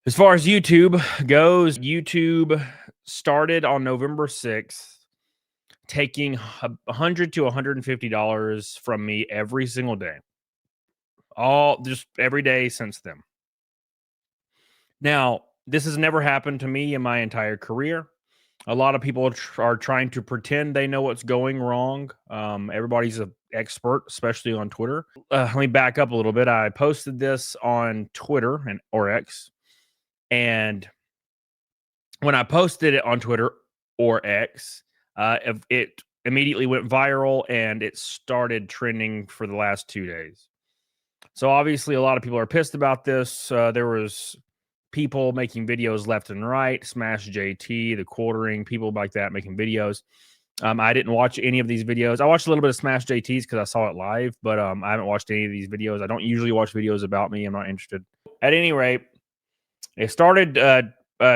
As far as YouTube goes, YouTube started on November 6th, taking $100 to $150 from me every single day, all just every day since then. Now, this has never happened to me in my entire career. A lot of people are trying to pretend they know what's going wrong. Everybody's an expert, especially on Twitter. Let me back up a little bit. I posted this on Twitter or X, and when I posted it on Twitter or X, it immediately went viral and it started trending for the last 2 days. So obviously, a lot of people are pissed about this. There was people making videos left and right, SmashJT, The Quartering, people like that making videos. I didn't watch any of these videos. I watched a little bit of SmashJT's because I saw it live, but I haven't watched any of these videos. I don't usually watch videos about me. I'm not interested. At any rate, it started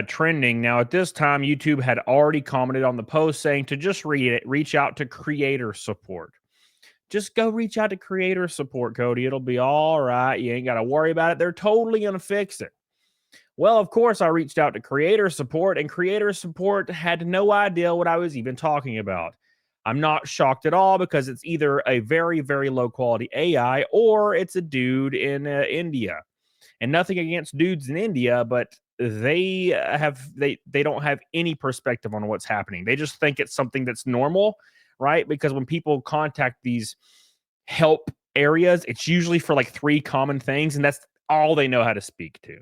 trending. Now, at this time, YouTube had already commented on the post saying to just reach out to creator support. Just go reach out to creator support, Cody. It'll be all right. You ain't got to worry about it. They're totally going to fix it. Well, of course, I reached out to creator support, and creator support had no idea what I was even talking about. I'm not shocked at all because it's either a very, very low quality AI or it's a dude in India. And nothing against dudes in India, but they don't have any perspective on what's happening. They just think it's something that's normal, right? Because when people contact these help areas, it's usually for like 3 common things, and that's all they know how to speak to.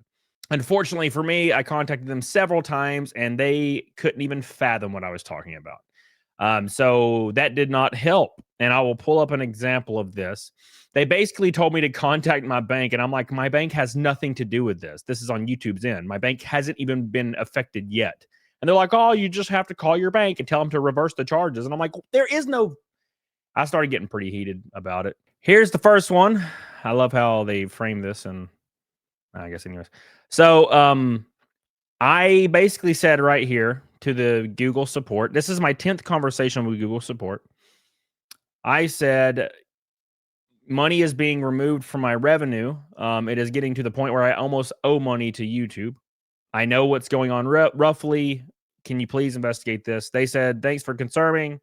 Unfortunately for me, I contacted them several times and they couldn't even fathom what I was talking about. So that did not help. And I will pull up an example of this. They basically told me to contact my bank, and I'm like, my bank has nothing to do with this. This is on YouTube's end. My bank hasn't even been affected yet. And they're like, oh, you just have to call your bank and tell them to reverse the charges. And I'm like, there is no. I started getting pretty heated about it. Here's the first one. I love how they frame this, and I guess anyways. So I basically said right here to the Google support, this is my 10th conversation with Google support. I said, money is being removed from my revenue. It is getting to the point where I almost owe money to YouTube. I know what's going on roughly. Can you please investigate this? They said, thanks for confirming.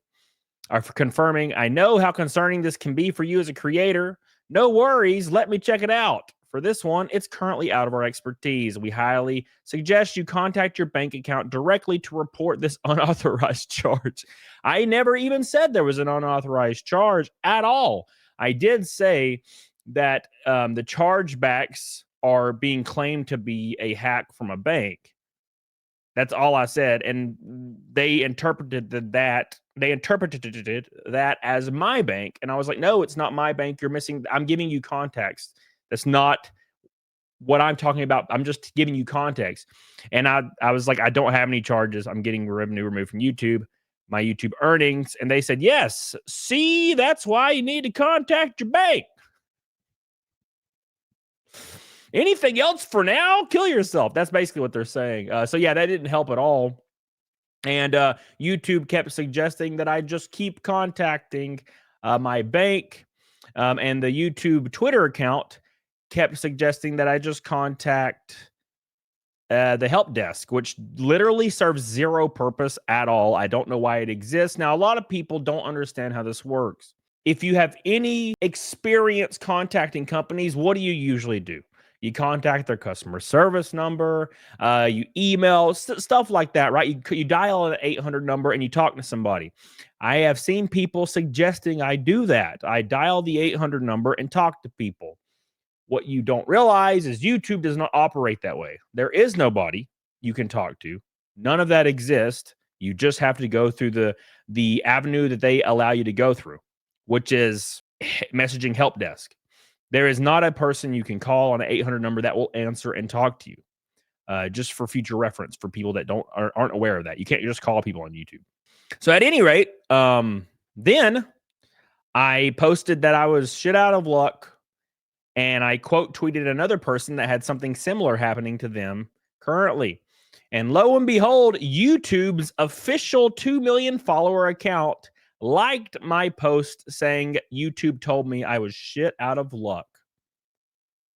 I know how concerning this can be for you as a creator. No worries. Let me check it out. For this one, it's currently out of our expertise. We highly suggest you contact your bank account directly to report this unauthorized charge. I never even said there was an unauthorized charge at all. I did say that the chargebacks are being claimed to be a hack from a bank. That's all I said, and they interpreted that as my bank, and I was like, no, it's not my bank. You're missing. I'm giving you context. That's not what I'm talking about. I'm just giving you context. And I was like, I don't have any charges. I'm getting revenue removed from YouTube, my YouTube earnings. And they said, yes, see, that's why you need to contact your bank. Anything else for now? Kill yourself. That's basically what they're saying. So yeah, that didn't help at all. And YouTube kept suggesting that I just keep contacting my bank. And the YouTube Twitter account kept suggesting that I just contact the help desk, which literally serves zero purpose at all. I don't know why it exists. Now, a lot of people don't understand how this works. If you have any experience contacting companies, what do you usually do? You contact their customer service number, you email, stuff like that, right? You dial an 800 number and you talk to somebody. I have seen people suggesting I do that. I dial the 800 number and talk to people. What you don't realize is YouTube does not operate that way. There is nobody you can talk to. None of that exists. You just have to go through the avenue that they allow you to go through, which is messaging help desk. There is not a person you can call on an 800 number that will answer and talk to you. Just for future reference for people that aren't aware of that. You can't just call people on YouTube. So at any rate, then I posted that I was shit out of luck, and I quote tweeted another person that had something similar happening to them currently. And lo and behold, YouTube's official 2 million follower account liked my post saying YouTube told me I was shit out of luck.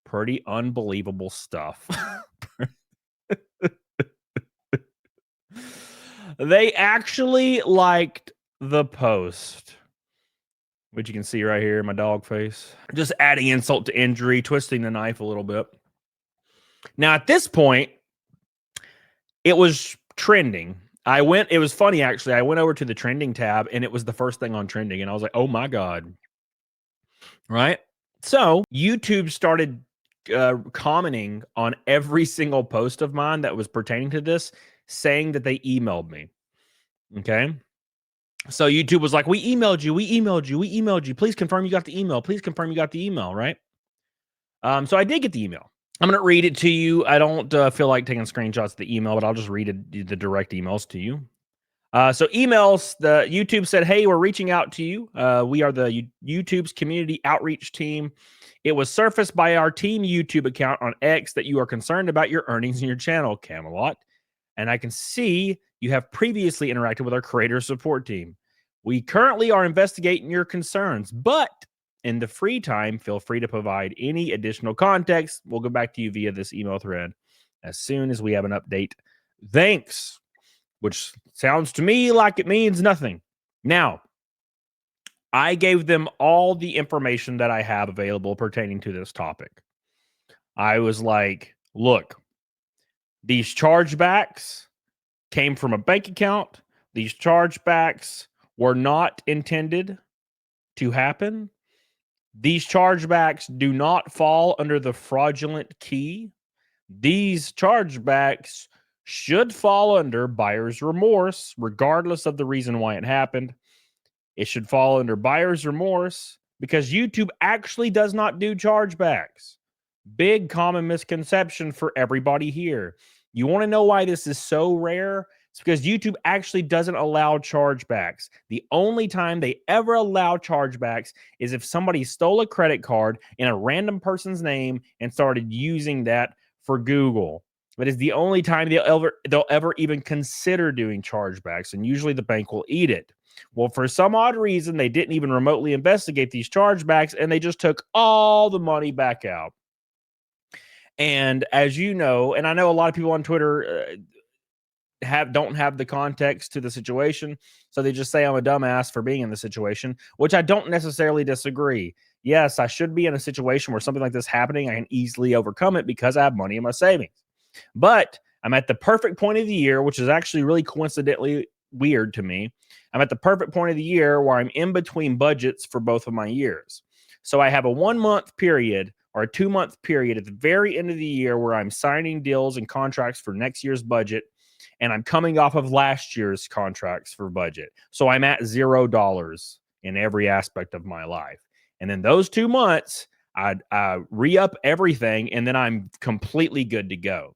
Pretty unbelievable stuff. They actually liked the post, which you can see right here in my dog face. Just adding insult to injury, twisting the knife a little bit. Now, at this point, it was trending. It was funny actually. I went over to the trending tab and it was the first thing on trending. And I was like, oh my God. Right. So YouTube started commenting on every single post of mine that was pertaining to this, saying that they emailed me. Okay. So YouTube was like, we emailed you. We emailed you. We emailed you. Please confirm you got the email. Please confirm you got the email. Right. So I did get the email. I'm going to read it to you. I don't feel like taking screenshots of the email, but I'll just read the direct emails to you. So emails, the YouTube said, hey, we're reaching out to you. We are the YouTube's community outreach team. It was surfaced by our team YouTube account on X that you are concerned about your earnings in your channel, Camelot. And I can see you have previously interacted with our creator support team. We currently are investigating your concerns, but in the free time, feel free to provide any additional context. We'll go back to you via this email thread as soon as we have an update. Thanks. Which sounds to me like it means nothing. Now, I gave them all the information that I have available pertaining to this topic. I was like, look, these chargebacks came from a bank account. These chargebacks were not intended to happen. These chargebacks do not fall under the fraudulent key. These chargebacks should fall under buyer's remorse, regardless of the reason why it happened. It should fall under buyer's remorse because YouTube actually does not do chargebacks. Big common misconception for everybody here. You want to know why this is so rare? It's because YouTube actually doesn't allow chargebacks. The only time they ever allow chargebacks is if somebody stole a credit card in a random person's name and started using that for Google. That is the only time they'll ever even consider doing chargebacks, and usually the bank will eat it. Well, for some odd reason, they didn't even remotely investigate these chargebacks, and they just took all the money back out. And as you know, and I know a lot of people on Twitter don't have the context to the situation, so they just say I'm a dumbass for being in the situation, which I don't necessarily disagree. Yes, I should be in a situation where something like this happening, I can easily overcome it because I have money in my savings. But I'm at the perfect point of the year, which is actually really coincidentally weird to me. I'm at the perfect point of the year where I'm in between budgets for both of my years. So I have a 1 month period or a 2 month period at the very end of the year where I'm signing deals and contracts for next year's budget. And I'm coming off of last year's contracts for budget. So I'm at $0 in every aspect of my life. And then those 2 months, I re-up everything, and then I'm completely good to go.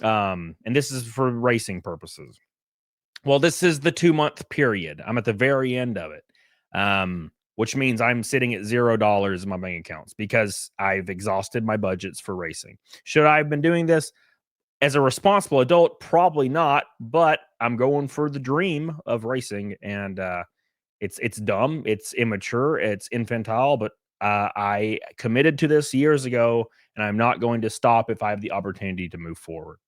And this is for racing purposes. Well, this is the 2 month period. I'm at the very end of it, which means I'm sitting at $0 in my bank accounts because I've exhausted my budgets for racing. Should I have been doing this as a responsible adult? Probably not, but I'm going for the dream of racing, and it's dumb, it's immature, it's infantile, but I committed to this years ago, and I'm not going to stop if I have the opportunity to move forward.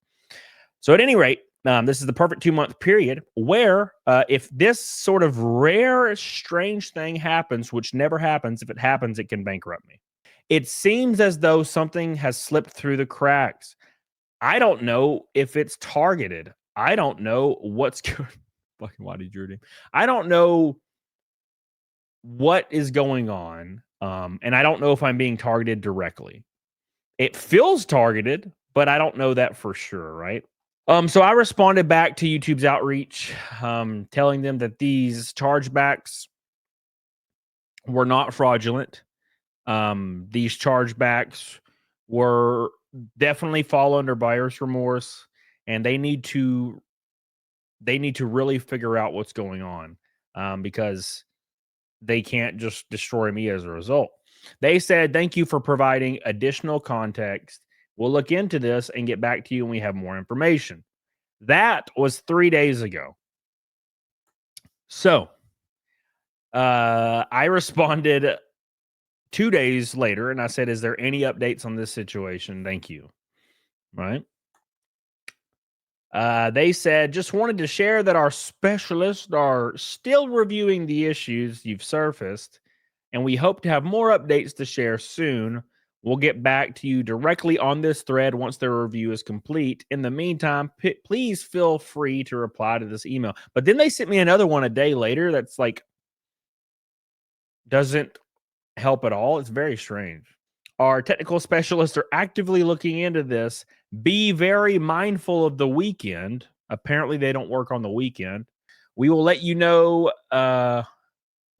So at any rate, this is the perfect 2 month period where if this sort of rare, strange thing happens, which never happens, if it happens, it can bankrupt me. It seems as though something has slipped through the cracks. I don't know if it's targeted. I don't know what's going. Fucking why did you do? I don't know what is going on, and I don't know if I'm being targeted directly. It feels targeted, but I don't know that for sure, right? So I responded back to YouTube's outreach, telling them that these chargebacks were not fraudulent. These chargebacks were definitely fall under buyer's remorse, and they need to really figure out what's going on, because they can't just destroy me as a result. They said, thank you for providing additional context. We'll look into this and get back to you when we have more information. That was 3 days ago. So I responded 2 days later and I said, is there any updates on this situation? Thank you. Right. They said, just wanted to share that our specialists are still reviewing the issues you've surfaced, and we hope to have more updates to share soon. We'll get back to you directly on this thread once their review is complete. In the meantime, please feel free to reply to this email. But then they sent me another one a day later that's like, doesn't help at all. It's very strange. Our technical specialists are actively looking into this. Be very mindful of the weekend. Apparently, they don't work on the weekend. We will let you know.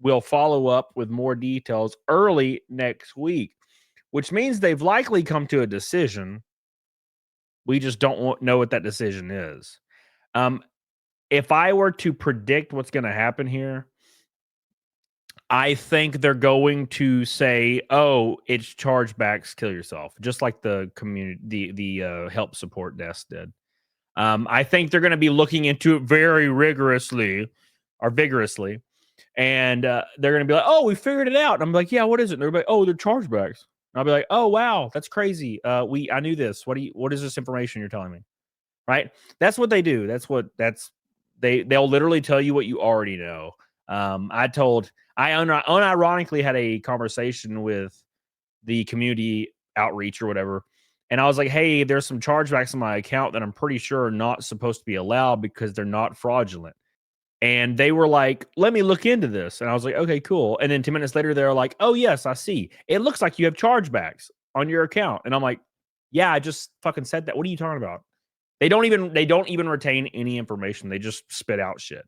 We'll follow up with more details early next week, which means they've likely come to a decision. We just don't know what that decision is. If I were to predict what's going to happen here, I think they're going to say, "Oh, it's chargebacks, kill yourself," just like the community, the help support desk did. I think they're going to be looking into it very rigorously or vigorously, and they're going to be like, "Oh, we figured it out." And I'm like, "Yeah, what is it?" And they're like, "Oh, they're chargebacks." And I'll be like, "Oh, wow, that's crazy. I knew this. What is this information you're telling me?" Right? That's what they do. They'll literally tell you what you already know. I unironically had a conversation with the community outreach or whatever. And I was like, hey, there's some chargebacks on my account that I'm pretty sure are not supposed to be allowed because they're not fraudulent. And they were like, let me look into this. And I was like, okay, cool. And then 10 minutes later, they're like, oh, yes, I see. It looks like you have chargebacks on your account. And I'm like, yeah, I just fucking said that. What are you talking about? They don't even retain any information. They just spit out shit.